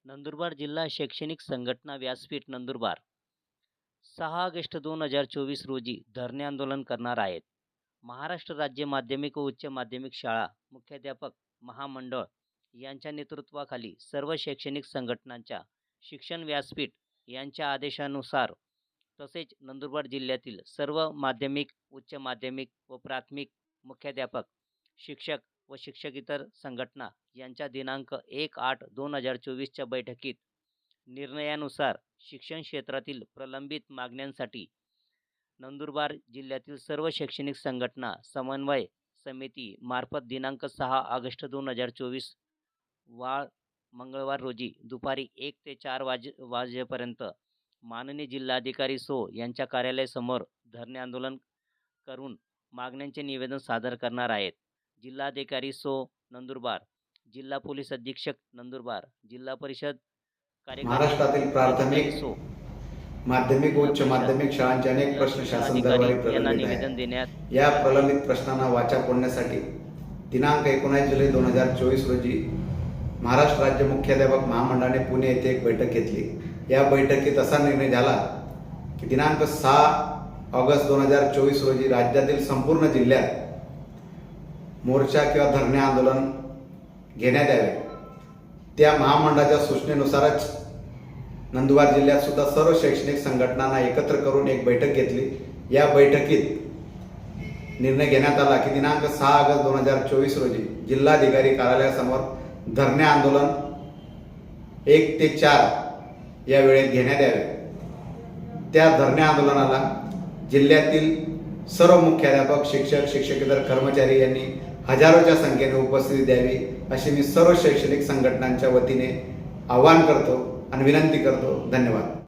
नंदुरबार जिल्हा शैक्षणिक संघटना व्यासपीठ नंदुरबार 6 ऑगस्ट 2024 रोजी धरणे आंदोलन करणार आहेत. महाराष्ट्र राज्य माध्यमिक व उच्च माध्यमिक शाळा मुख्याध्यापक महामंडळ यांच्या नेतृत्वाखाली सर्व शैक्षणिक संघटनांच्या शिक्षण व्यासपीठ यांच्या आदेशानुसार तसेच नंदुरबार जिल्ह्यातील सर्व माध्यमिक, उच्च माध्यमिक व प्राथमिक मुख्याध्यापक, शिक्षक व शिक्षकेतर संघटना यांच्या दिनांक 1/8/2024च्या बैठकीत निर्णयानुसार शिक्षण क्षेत्रातील प्रलंबित मागण्यांसाठी नंदुरबार जिल्ह्यातील सर्व शैक्षणिक संघटना समन्वय समिती मार्फत दिनांक 6 ऑगस्ट 2024 मंगळवार रोजी दुपारी 1 ते 4 वाजेपर्यंत माननीय जिल्हाधिकारी सो यांच्या कार्यालयासमोर धरणे आंदोलन करून मागण्यांचे निवेदन सादर करणार आहेत. जिल्हाधिकारी सो नंदुरबार, जिल्हा पोलीस अधीक्षक नंदुरबार, जिल्हा परिषद महाराष्ट्रातील प्राथमिक, सो माध्यमिक व उच्च माध्यमिक शाळांचे अनेक प्रश्न शासन दरबारी प्रलंबित आहेत. या प्रलंबित प्रश्नांना वाचा फोडण्यासाठी दिनांक 19 जुलै 2024 रोजी महाराष्ट्र राज्य मुख्याध्यापक महामंडळाने पुणे येथे एक बैठक घेतली. या बैठकीत असा निर्णय झाला की दिनांक 6 ऑगस्ट 2024 रोजी राज्यातील संपूर्ण जिल्ह्यात मोर्चा किंवा धरणे आंदोलन घेण्यात यावे. त्या महामंडळाच्या सूचनेनुसारच नंदुरबार जिल्ह्यात सुद्धा सर्व शैक्षणिक संघटनांना एकत्र करून एक बैठक घेतली. या बैठकीत निर्णय घेण्यात आला की दिनांक 6 ऑगस्ट 2024 रोजी जिल्हाधिकारी कार्यालयासमोर धरणे आंदोलन 1 ते 4 या वेळेत घेण्यात यावे. त्या धरणे आंदोलनाला जिल्ह्यातील सर्व मुख्याध्यापक, शिक्षक, शिक्षकेतर कर्मचारी यांनी हजारोच्या संख्येने उपस्थिती द्यावी अशी मी सर्व शैक्षणिक संघटनांच्या वतीने आवाहन करतो आणि विनंती करतो. धन्यवाद.